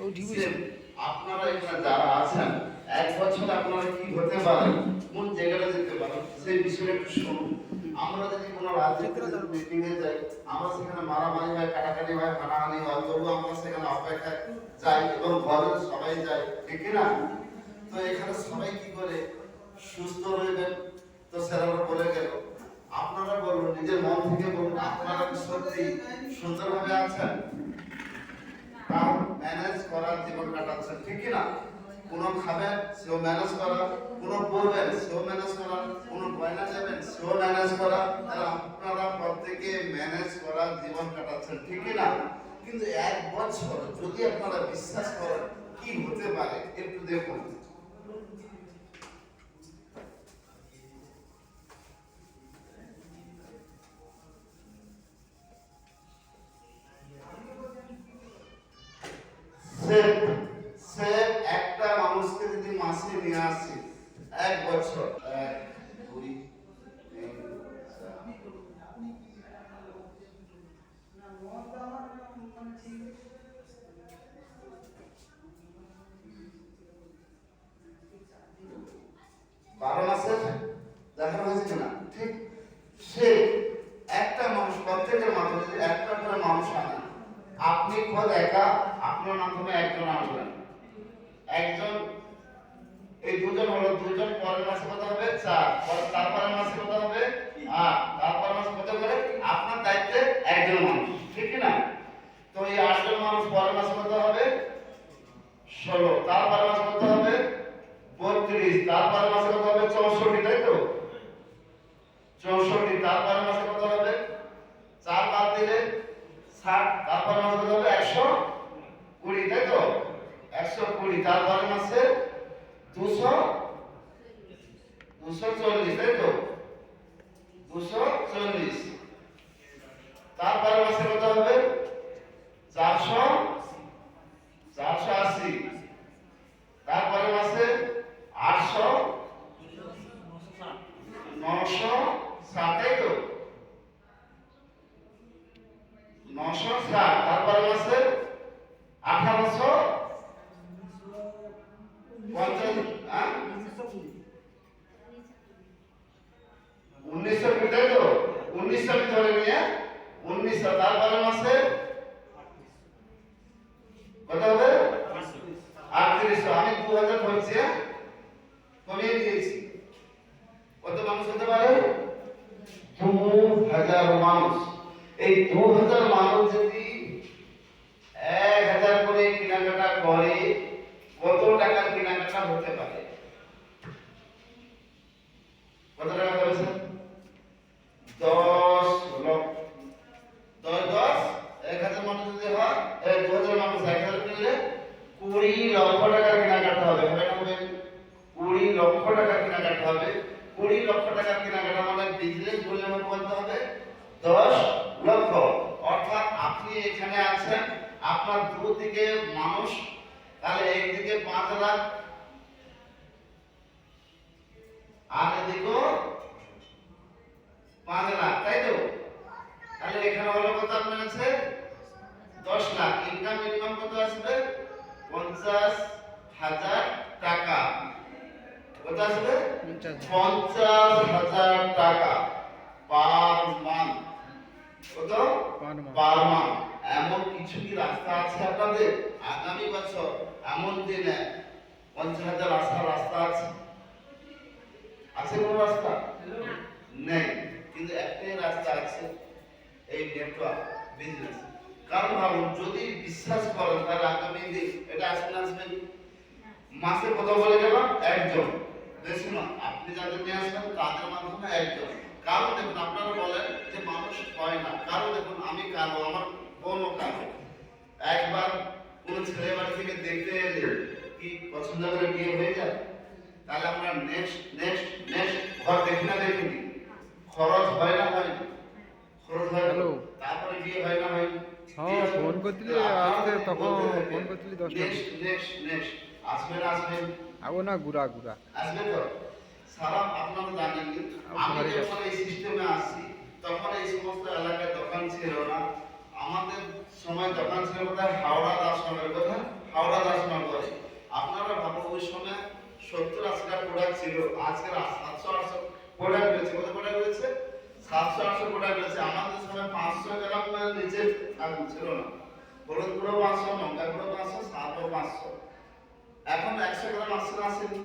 আপনারা এখানে যারা আছেন এক বছর আপনারা কি হতে পারেন, কোন জায়গাটা যেতে পারেন সেই বিষয়ে একটু শুনুন। আমরা যদি কোনো রাজনীতির মিটিংয়ে যাই, আমরা সেখানে মারামারি হয়, কাটাকাটি হয়, হানাহানি হয়, তবুও আমরা সেখানে অপেক্ষায় যাই এবং ঘরের সবাই যায়, ঠিক না? তো এখানে সবাই কি করে সুস্থ রইবেন? তো স্যারেরা বলে গেল, আপনারা বলুন, নিজের মন থেকে বলুন, আপনারা সত্যি সুন্দরভাবে আছেন? কারণ ম্যানেজ করার জীবন কাটাচ্ছেন, ঠিক না? কোনো খাবেন সেও ম্যানেজ করা, কোনো পড়বেন সেও ম্যানেজ করা, কোনো গয়না যাবেন সেও ম্যানেজ করা, আর আপনারা প্রত্যেকে ম্যানেজ করার জীবন কাটাচ্ছেন, ঠিক না? কিন্তু এক বছর যদি আপনারা বিশ্বাস করেন কি হতে পারে একটু দেখুন। সে একটা মানুষকে যদি মাসে নিয়ে আসে এক বছর, 12 মাসের দেখানো হয়েছে কিনা, ঠিক? সে একটা মানুষ, প্রত্যেকের মাধ্যমে যদি একটা করে মানুষ আনে, আপনি খোদ একা আপনার মাধ্যমে একজন আনবেন, একজন, এই দুজন হলো দুজন, পরের মাসে কত হবে? 4, তারপরের মাসে কত হবে? 8, তারপরের মাসে কত করে? আপনার দায়িত্বে একজন মানুষ, ঠিক না? তো এই 8 জন মানুষ পরের মাসে কত হবে? 16, তারপরের মাসে কত হবে? 32, তারপরের মাসে কত হবে? 64, তাই তো? 64, তারপরের মাসে কত হবে? 4 বাদ দিলে 60, তারপরের মাসে কত হবে? 120, তাই তো? 120, তারপরের মাসে 240, তাই তো? 240, তারপরের মাসে কত হবে? 480, তারপরের মাসে 800, 960, তাই তো? 960, তারপরের মাসে 1850, 1920, তাই তো? 1900 ধরে নিয়ে 1900, তারপরের মাসে কত হবে? 3800, আমি 2000 ধরছি, কমিয়ে দিয়েছি। কত মানুষ হতে পারে? 2000 মানুষ। এই 2000 মানুষ যদি 1000 করে কেনাকাটা করে, কত টাকার কেনাকাটা হতে পারে? কত টাকা হবে স্যার? 10 লক্ষ। 1000 মানুষ যদি হয়, 2000 মানুষ 1000 কিনলে 20 লক্ষ টাকা কেনাকাটা হবে, হবে না? হবে 20 লক্ষ টাকা কেনাকাটা হবে। 20 লক্ষ টাকা কেনাকাটা মানে বিজনেস বলে বলতে হবে 10 লক্ষ। অর্থাৎ আপনি এখানে আছেন, আপনার দুদিকে মানুষ, তাহলে একদিকে 5 লাখ আর এদিকেও 5 লাখ, তাই তো? তাহলে এখানে হলো কত আপনার কাছে? 10 লাখ। ইনকাম মিনিমাম কত আসবে? 50,000 টাকা। কত আসবে? 50,000 টাকা পার মান্থ। কত? Per month. এমন কিছু কি রাস্তা আছে আপনাদের আগামী বছর, এমন দিনে 50,000 আসার রাস্তা আছে? আছে কোন রাস্তা? নেই। কিন্তু একটাই রাস্তা আছে, এই নেটওয়ার্ক বিজনেস। কারণ ভাবুন, যদি বিশ্বাস করেন তাহলে আগামী দিন এটা আসবেন মাসে কত বলে গেল? একজন, বেশি না। আপনি যাদের নিয়ে আসবেন তাদের মাধ্যমে একজন। কারণ দেখুন, আপনারা বলেন যে মানুষ হয় না, কারণ দেখুন আমি কারো, আমার বোনও কারো, একবার কোন ছেলে বাড়ি থেকে দেখতে এলে কি পছন্দ করে বিয়ে হয়ে যায়? তাহলে আমরা নেক্সট ঘর দেখি না, দেখিনি? খরচ হয় না, হয় না? খরচ হয়, তারপরে বিয়ে হয় না, হয় না? হ্যাঁ, ফোন করছিলি আসতে, তখন ফোন করছিলি 10টা। নেক্সট আসবেন আবো না, গুড়া আসবে তো? সারা আপনারা জানেন, আমি যখন এই সিস্টেমে আসি তখন এই সমস্ত এলাকায় দোকান ছিল না। আমাদের সময় দোকান ছিল কোথায়? হাওড়া দাসনগরের, কোথায়? হাওড়া 10 নম্বরে। আপনারা ভাবো ওই সময় 70-80টা প্রোডাক্ট ছিল, আজকে 700-800 প্রোডাক্ট রয়েছে। কত প্রোডাক্ট রয়েছে? 700-800 প্রোডাক্ট রয়েছে। আমাদের সময় 500 গ্রাম নিচে ছিল না। হলুদ গুঁড়ো 500, লঙ্কা গুঁড়ো 500, সাদা 500। এখন 100 গ্রাম আসছে না আসেনি?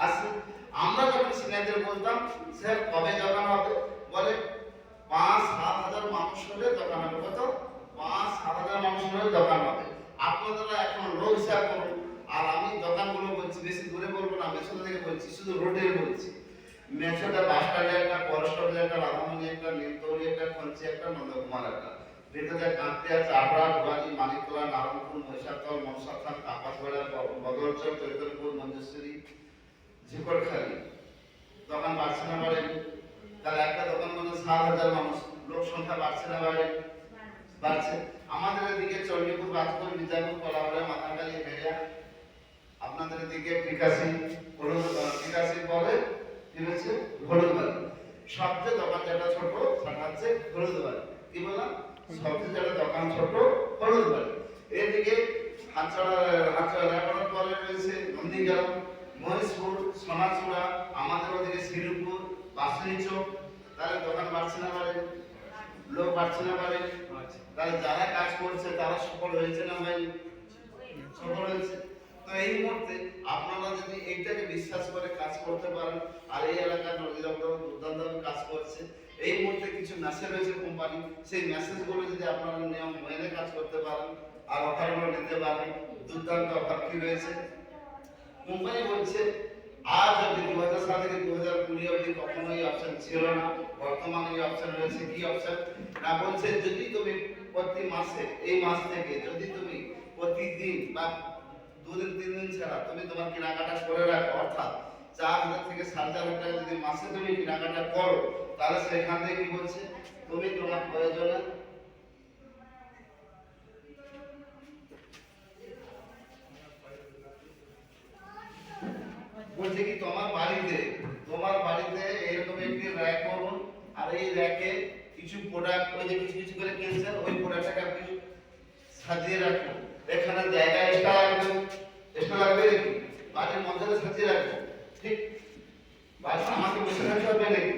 আসছে। আমরা যখন সিনিয়রদের বলতাম স্যার কবে দোকান হবে, বলে 5-7 হাজার মানুষ হলে দোকান হবে। কত? 5-7 হাজার মানুষ হলে দোকান হবে। আপনারা এখন লোক হিসাব করুন। আর আমি দোকানগুলো বলছি, বেশি দূরে বলবো না, মেছুদা থেকে বলছি, শুধু রোডে বলছি। মেছুদা বাস স্ট্যান্ডে একটা, পরস্টপে একটা, রাধামণি একটা, নীলতৌরি একটা, খঞ্চি একটা, নন্দকুমার একটা। ভিতরে কাঁকড়িয়া, চাপড়া, ডুয়ারি, মানিকতলা, নারায়ণপুর, মহিষাতল, মনসাথান, কাপাসগড়া, বদরচর, চৈতন্যপুর, মঞ্জেশ্বরী, ঝিকরখালি। দোকান বাড়ছে না বাড়ে? তাহলে একটা দোকান মানে 7,000 মানুষ। লোক সংখ্যা বাড়ছে না বাড়ে? বাড়ছে। আমাদের এদিকে চণ্ডীপুর, বাজপুর, বিজাপুর, কলাপাড়া, মাথাকালি, বেড়িয়া, আপনাদের এদিকে বিকাশী, বিকাশী বলে কি হচ্ছে হলুদবাড়ি। সবচেয়ে দোকান যেটা ছোট সেটা হচ্ছে হলুদবাড়ি। কি বললাম? সবচেয়ে যেটা দোকান ছোট হলুদবাড়ি। এদিকে হাঁচড়া পরে রয়েছে নন্দীগ্রাম, মহেশপুর, সোনাচূড়া, আমাদের ওদিকে শ্রীপুর, বাসুনি চোক। তাহলে দোকান বাড়ছে না বাড়ে? লোক বাড়ছে না বাড়ে? তাহলে যারা কাজ করছে তারা সফল হয়েছে না হয়নি? সফল হয়েছে। তো এই মুহূর্তে আপনারা যদি এইটাকে বিশ্বাস করে কাজ করতে পারেন, আর এই এলাকার দুর্দান্তভাবে কাজ করছে, এই মুহূর্তে কিছু মেসেজ রয়েছে কোম্পানি, সেই মেসেজগুলো যদি আপনারা নিয়ম মেনে কাজ করতে পারেন আর অফারগুলো নিতে পারেন, দুর্দান্ত অফার কি রয়েছে কোম্পানি বলছে। আজ অব্দি 2000 সাল থেকে 2020 অব্দি কখনো এই অপশন ছিল না, বর্তমানে এই অপশন রয়েছে। কি অপশন না? বলছে যদি তুমি প্রতি মাসে, এই মাস থেকে যদি তুমি প্রতিদিন বা 2 দিন 3 দিন ছাড়া তুমি তোমার কেনাকাটা করে রাখো, অর্থাৎ 4,000 থেকে 4,500 টাকা যদি মাসে তুমি কেনাকাটা করো, তাহলে সেখান থেকে কি বলছে তুমি তোমার প্রয়োজনে বলছে কি তোমার বাড়িতে এরকম একটি র‍্যাক করুন, আর এই র‍্যাকে কিছু প্রোডাক্ট, ওই যে কিছু কিছু করে কিনছেন, ওই প্রোডাক্টটাকে আপনি সাজিয়ে রাখুন। এখানে জায়গা এক্সট্রা লাগবে নাকি? বাড়ির মধ্যে সাজিয়ে রাখবো, ঠিক? বাড়ি আমাকে বসে থাকতে হবে নাকি?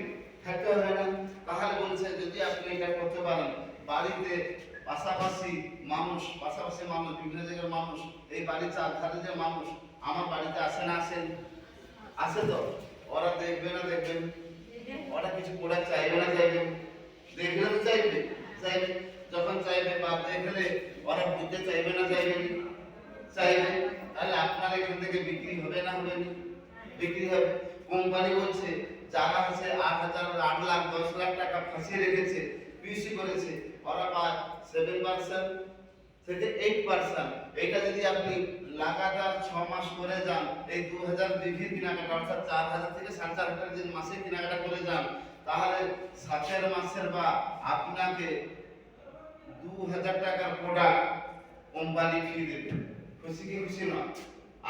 থাকতে হবে না। তাহলে বলছে যদি আপনি এটা করতে পারেন, বাড়িতে পাশাপাশি মানুষ, বিভিন্ন জায়গার মানুষ, এই বাড়ির চারধারে যে মানুষ আমার বাড়িতে আসে না আসেন? আসে তো। ওরা দেখবে না দেখবেন? ওরা কিছু প্রোডাক্ট চাইবে না চাইবেন? দেখলে তো চাইবে। যখন চাইবে বা দেখলে ওরা বুঝতে চাইবে না চাইবেন? চাইবে। তাহলে আপনার এখান থেকে বিক্রি হবে না হবে না? বিক্রি হবে। কোম্পানি বলছে যারা আছে 8,000, 8 লাখ, 10 লাখ টাকা ফাঁসিয়ে রেখেছে, পিসি করেছে, ওরা পায় 7% থেকে 8%। এটা যদি আপনি লাগাতার 6 মাস করে যান, এই 2000 বিঘির কেনাকাটা, অর্থাৎ 4,000 থেকে 4,500 টাকা যদি মাসে কেনাকাটা করে যান, তাহলে 7 মাসের বা আপনাকে 2,000 টাকার প্রোডাক্ট কোম্পানি ফ্রি দেবে। খুশি কি খুশি না?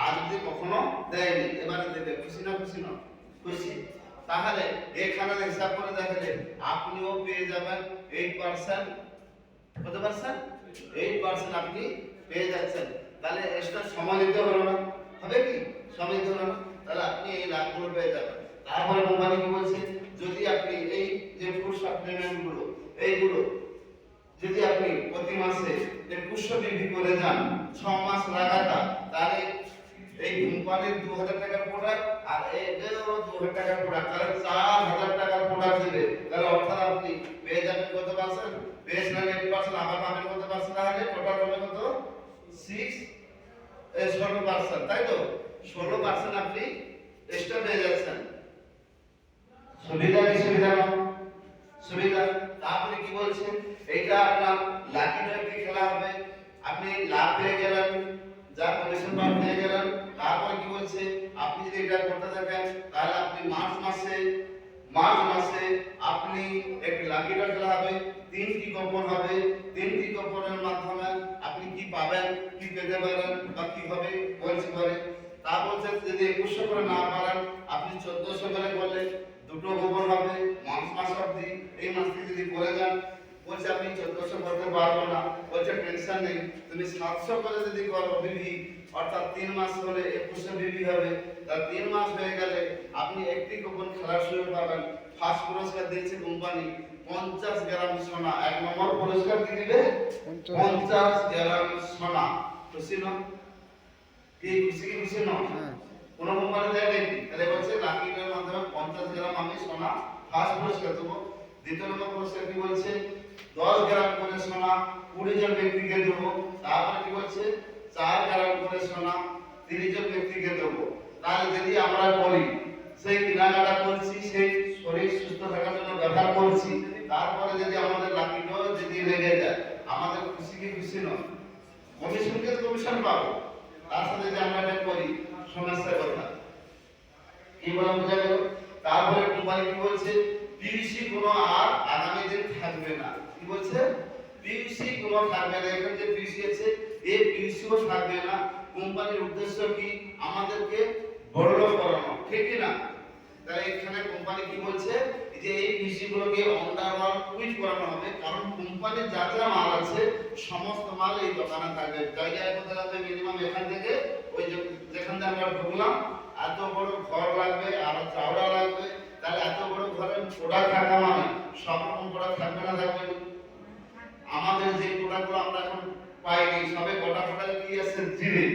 আর যদি কখনো দেয়নি, এবারে দেবে। খুশি না খুশি না? খুশি। তাহলে এখানে হিসাব করে দেখলে আপনিও পেয়ে যাবেন 8%। কত পার্সেন্ট? 8% আপনি পেয়ে যাচ্ছেন। তাহলে এক্সট্রা সময় দিতে হলো না, হবে কি? সময় দিতে হলো না, তাহলে আপনি এই লাভগুলো পেয়ে যাবেন। তারপরে কোম্পানি কি বলছে, যদি আপনি এই যে ফুড সাপ্লিমেন্ট গুলো, এইগুলো যদি আপনি প্রতি মাসে 2100 বিক্রি করে যান 6 মাস লাগাতার, তাহলে এই কোম্পানির 2,000 টাকার প্রোডাক্ট আর এদেরও 2,000 টাকার প্রোডাক্ট, তাহলে 4,000 টাকার প্রোডাক্ট দিবে। তাহলে অর্থাৎ আপনি পেয়ে যাবেন কত পার্সেন্ট? পেয়েছেন 8%, আবার পাবেন কত পার্সেন্ট? তাহলে টোটাল হবে কত? 16%, তাই তো? 16% আপনি এক্সট্রা পেয়ে যাচ্ছেন। সুবিধা কি সুবিধা না? সুবিধা। তারপরে কি বলছে, এটা আপনার লাকি ড্রতে খেলা হবে, আপনি লাভ পেয়ে গেলেন, যা কমিশন পাওয়ার পেয়ে গেলেন। তারপরে কি বলছে, আপনি যদি এটা করতে থাকেন, তাহলে আপনি মার্চ মাসে আপনি একটি লাকি ড্র খেলা হবে, 3টি কুপন হবে। 3টি কুপনের মাধ্যমে আপনি কি পাবেন, কি পেতে পারেন বা কি হবে বলছি পরে। তা বলছে যদি 2100 করে না পারেন, আপনি 1400 করে করলে 2টো কুপন হবে মাস অবধি। এই মাস থেকে যদি করে যান বলছে আমি 1400 করতে পারবো না, বলছে টেনশন নেই, তুমি 700 করে যদি করো বিবি, অর্থাৎ 3 মাস হলে 2100 বিবি হবে। তার 3 মাস হয়ে গেলে আপনি একটি কুপন খেলার সুযোগ পাবেন। ফার্স্ট পুরস্কার দিয়েছে কোম্পানি 50 গ্রাম সোনা। 1 নম্বর পুরস্কার কি দিবে? 50 গ্রাম সোনা। খুশি না? কি খুশি কি খুশি না? হ্যাঁ। কোন কোম্পানি দেয় নাকি? তাহলে বলছে লাকিটার মাধ্যমে 50 গ্রাম আমি সোনা ফার্স্ট পুরস্কার দেবো। দ্বিতীয় নম্বর পুরস্কার কি বলছে? 10 গ্রাম করে সোনা 20 জন ব্যক্তিকে দেবো। তারপরে কি বলছে? 4 গ্রাম করে সোনা 30 জন ব্যক্তিকে দেবো। তাহলে যদি আমরা করি, সেই কেনাকাটা করছি, সেই শরীর সুস্থ থাকার জন্য ব্যবহার করছি, তারপরে যদি আমাদের লাকিটাও যদি লেগে যায়, আমাদের খুশি কি খুশি নয়? কমিশনকে কমিশন পাবো, তার সাথে যদি আমরা এটা করি, সমস্যার কথা কি বলা বোঝা গেল? তারপরে কোম্পানি কি বলছে? পিভিসি কোনো আর আগামী দিন থাকবে না। কি বলছে? পিভিসি কোনো থাকবে না। এখানে যে পিভিসি আছে, এই পিভিসিও থাকবে না। কোম্পানির উদ্দেশ্য কি? আমাদেরকে বড়লোক করানো, ঠিক কি না? তাই এখানে কোম্পানি কি বলছে? যে এই পিভিসি গুলোকে আন্ডারওয়ার্ল্ড কুইট করানো হবে, কারণ কোম্পানির যা যা মাল আছে সমস্ত মাল এই দোকানে থাকবে। জায়গায় কোথায় লাগবে? মিনিমাম এখান থেকে ওই যেখান থেকে আমরা ঢুকলাম, এত বড় ঘর লাগবে, আরো চাওড়া লাগবে। তাহলে এত বড় ঘরে প্রোডাক্ট থাকা মানে সব রকম প্রোডাক্ট থাকবে না, থাকবে না? আমাদের যে প্রোডাক্টগুলো আমরা এখন পাইনি, সবে গোটা প্রোডাক্ট কি আছে? জিরে।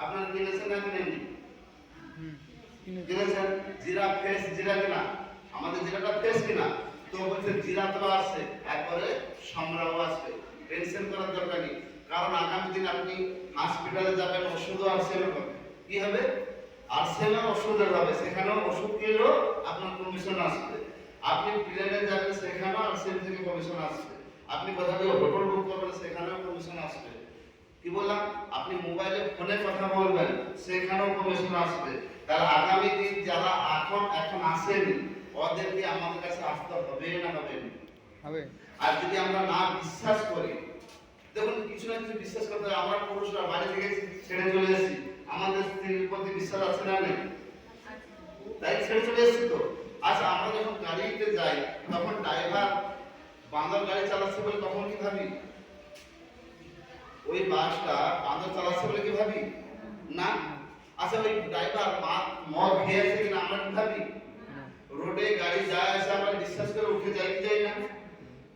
আপনারা কিনেছেন না কিনেননি? কিনেছেন? জিরা ফ্রেশ জিরা কিনা? আমাদের জিরাটা ফ্রেশ কিনা? তো বলছে জিরা তো আছে, একবারে সম্রাও আসবে। টেনশন করার দরকার নেই, কারণ আগামী দিন আপনি হসপিটালে যাবেন, ওষুধও আরসেল হবে। কি হবে? আরসেলের ওষুধ হবে, সেখানেও ওষুধ কিনলেও আপনার কমিশন আসবে। আপনি প্লেনে যাবেন, সেখানেও আরসেল থেকে কমিশন আসবে। আপনি কোথাও থেকে হোটেল বুক করবেন, সেখানেও কমিশন আসবে। কি বললাম? আপনি মোবাইলে ফোনে কথা বলবেন, সেখানেও কমিশন আসবে। তার আগামী দিন যারা এখন আসেনি, ওদেরকে আমাদের কাছে আসতে হবে না হবে না? হবে। আর যদি আমরা না বিশ্বাস করি, দেখুন কিছু না কিছু বিশ্বাস করতে হবে। আমরা পুরুষরা বাড়ি থেকে ছেড়ে চলে এসেছি, আমাদের স্ত্রীর প্রতি বিশ্বাস আছে না নেই? তাই ছেড়ে চলে এসেছি তো। আচ্ছা, আমরা যখন গাড়িতে যাই, তখন ড্রাইভার বাংলার গাড়ি চালাচ্ছে বলে তখন কি ভাবি? ওই বাসটা বাঁদর চালাচ্ছে বলে কি ভাবি? না। আচ্ছা, ওই ড্রাইভার মদ খেয়েছে কিনা আমরা কি ভাবি? রোডে গাড়ি যায় আসে আমরা বিশ্বাস করে উঠে যাই কি যাই না?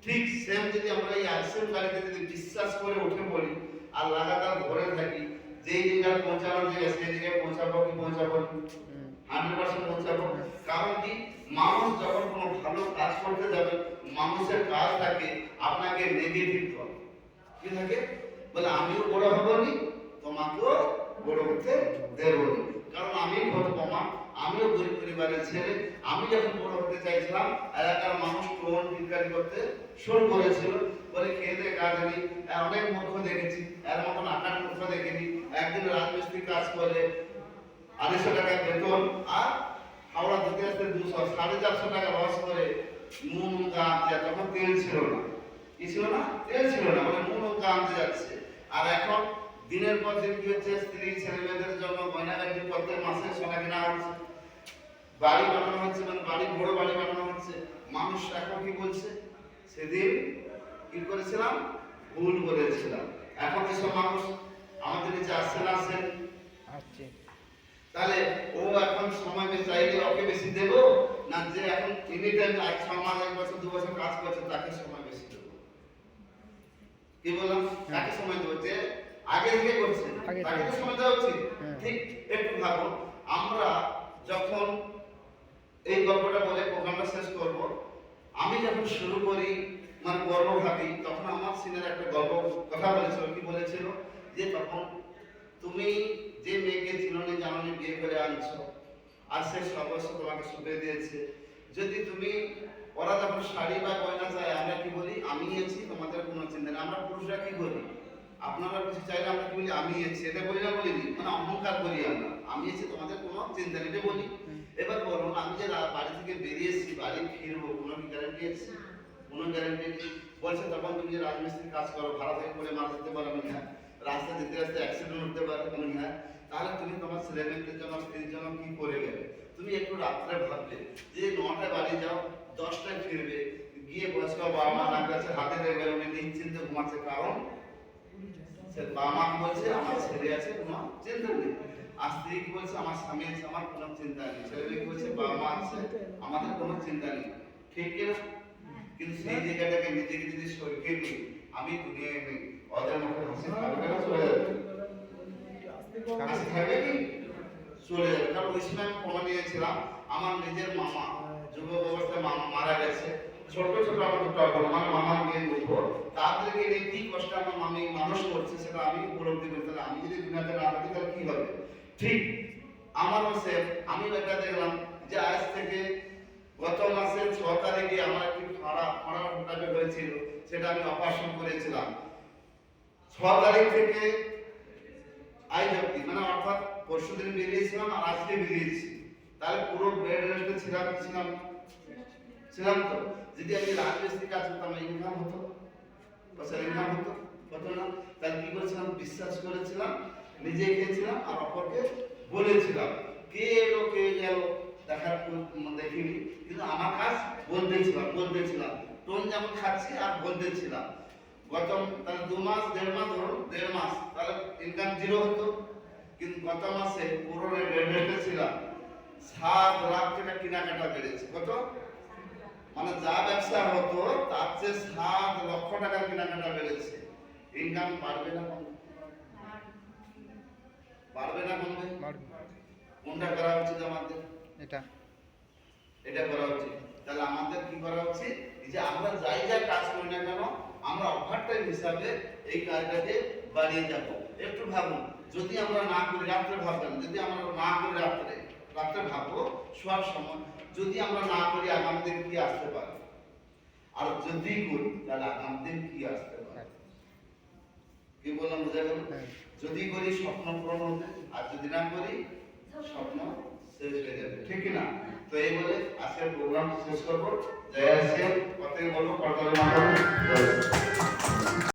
ঠিক সেম যদি আমরা এই আরসিএম গাড়িতে যদি বিশ্বাস করে উঠে পড়ি আর লাগাতার ধরে থাকি, যেই জায়গায় পৌঁছানোর জায়গা সেই জায়গায় পৌঁছাবো কি পৌঁছাবো? 100% পৌঁছাবো। কারণ কি? মানুষ যখন কোনো ভালো কাজ করতে যাবে, মানুষের কাজ থাকে আপনাকে নেগেটিভ করে। কি থাকে? বলে আমিও বড় হবনি, তোমাকেও বড় হতে দেবনি। কারণ আমি হবো কমা, আমিও গরিব পরিবারের ছেলে। আমি যখন বড় হতে চাইছিলাম, এলাকার মানুষ টোন বিজ্ঞানী করতে শুরু করেছিল। বলে খেতে কাজ নেই, অনেক মূর্খ দেখেছি, এর মতন আকার মূর্খ দেখিনি। একদিন রাজমিস্ত্রি কাজ করে 250 টাকা বেতন, আর হাওড়া ধুতে আসতে 200, 450 টাকা লস করে নুন আনতে। তখন তেল ছিল না। কি ছিল না? তেল ছিল না, মানে নুন আনতে যাচ্ছে। আর এখন দিনের পর দিন কি হচ্ছে? স্ত্রী ছেলে মেয়েদের জন্য গয়নাগাটি প্রত্যেক মাসে সোনা কেনা হচ্ছে, বাড়ি বানানো হচ্ছে, মানে বাড়ি বড় বাড়ি বানানো হচ্ছে। মানুষ এখন কি বলছে? সেদিন কি করেছিলাম? ভুল করেছিলাম। এখন এসব মানুষ আমাদের কাছে আসছে না? আসেন। আচ্ছা। তাহলে ও এখন সময় বেশি চাইলে ওকে বেশি দেব না, যে এখন এনি টাইম 6 মাস 1 বছর 2 বছর কাজ করছে তাকে সময় বেশি দেব? কি বললাম? তাকে সময় দেব যে আগে থেকে করছে, তাকে তো সময় দেওয়া উচিত। ঠিক একটু ভাবো, আমরা যখন এই গল্পটা বলে প্রোগ্রামটা শেষ করব, আমি যখন শুরু করি মানে গল্প ভাবি, তখন আমার সিনের একটা গল্প কথা বলেছিল। কি বলেছিল? যে তখন তুমি যে মেয়েকে চিননি জাননি বিয়ে করে আনছো, আর সে সর্বস্ব তোমাকে সুখে দিয়েছে। যদি তুমি, ওরা যখন শাড়ি বা গয়না চায়, আমরা কি বলি? আমি এসেছি, তোমাদের কোনো চিন্তা নেই। আমরা পুরুষরা কি বলি? আপনারা কিছু চাইলে আমরা কি বলি? আমি এসেছি। এটা বলি না? বলিনি? মানে অহংকার করি আমরা, আমি এসেছি, তোমাদের কোনো চিন্তা নেই, এটা বলি। এবার বলুন, আমি যে বাড়ি থেকে বেরিয়ে এসেছি, বাড়ি ফিরবো, কোনো কি গ্যারান্টি আছে? কোনো গ্যারান্টি নেই। বলছে তখন তুমি যে রাজমিস্ত্রি কাজ করো, ভাড়া থেকে করে মারা যেতে পারো না, রাস্তা যেতে রাস্তায় অ্যাক্সিডেন্ট হতে পারে, তুমি না, তাহলে তুমি তোমার ছেলে মেয়েদের জন্য, স্ত্রীর জন্য কি করে গেলে? তুমি একটু রাত্রে ভাবলে যে 9টায় বাড়ি যাও, 10টায় ফিরবে, গিয়ে বয়স্ক বাবা মা না কাছে হাতে দেখবেন উনি নিশ্চিন্তে ঘুমাচ্ছে, কারণ সে বাবা মা বলছে আমার ছেলে আছে কোনো চিন্তা নেই, আর স্ত্রী কি বলছে আমার স্বামী আছে আমার কোনো চিন্তা নেই, ছেলে মেয়ে বলছে বাবা মা আছে আমাদের কোনো চিন্তা নেই, ঠিক কিনা? কিন্তু সেই জায়গাটাকে নিজেকে যদি সরিয়ে নিই, আমি দুনিয়ায় নেই, ওদের মুখে হাসি থাকবে না চলে যাবে? হাসি থাকবে কি? চলে যাবে। কারণ ওই সময় আমি প্রমাণ নিয়েছিলাম, আমার নিজের মামা যুবক অবস্থায় মামা মারা গেছে, ছোট ছোট আমার দুটো বড় মানে মামার মেয়ে দুটো, তাদেরকে নিয়ে কি কষ্ট আমার মামি মানুষ করছে সেটা আমি উপলব্ধি করতে, আমি যদি দুনিয়াতে না থাকি তাহলে কি হবে? ঠিক আমার হচ্ছে আমি এটা দেখলাম যে আজ থেকে গত মাসের 6 তারিখে আমার একটি ফাড়া টাইপের হয়েছিল, সেটা আমি অপারেশন করেছিলাম। 6 তারিখ থেকে আজ অব্দি মানে অর্থাৎ পরশুদিন বেরিয়েছিলাম আর আজকে বেরিয়েছি, তাহলে পুরো বেড রেস্টে ছিলাম ছিলাম তো। যদি আমি রাজমিস্ত্রি কাজ করতাম ইনকাম হতো, পয়সা ইনকাম হতো না। তাহলে কি করেছিলাম? বিশ্বাস করেছিলাম, নিজে গিয়েছিলাম আর অপরকে বলেছিলাম, কে এলো কে গেল দেখার দেখিনি, কিন্তু আমার কাজ বলতেছিলাম টোন যেমন খাচ্ছি আর বলতেছিলাম। গত তাহলে 2 মাস 1.5 মাস ধরুন 1.5 মাস তাহলে ইনকাম জিরো হতো, কিন্তু গত মাসে পুরো রেটে ছিলাম 7 লাখ টাকা কেনাকাটা বেড়েছে। কত? মানে যা ব্যবসা হতো তার চেয়ে 7 লক্ষ টাকা কেনাকাটা বেড়েছে। ইনকাম বাড়বে না কমবে? বাড়বে না কমবে? কোনটা করা উচিত আমাদের? এটা করা উচিত। তাহলে আমাদের কি করা উচিত? এই যে আমরা যাই যা কাজ করি না কেন, আমরা ওভারটাইম হিসাবে এই কাজটাকে বাড়িয়ে যাব। একটু ভাবুন, যদি আমরা না করি, রাত্রে ভাববেন, যদি আমরা না করি রাত্রে ভাববো শোয়ার সময়, যদি আমরা না করি আগামী দিন কি আসতে পারে, আর যদি করি তাহলে আগামী দিন কি আসতে পারে। কি বললাম, বুঝা গেল? যদি করি স্বপ্ন পূরণ হবে, আর যদি না করি স্বপ্ন শেষ হয়ে যাবে, ঠিক না? তো এই বলে আজকের প্রোগ্রাম শেষ করবো। জয় শ্রী, কথা বলবো,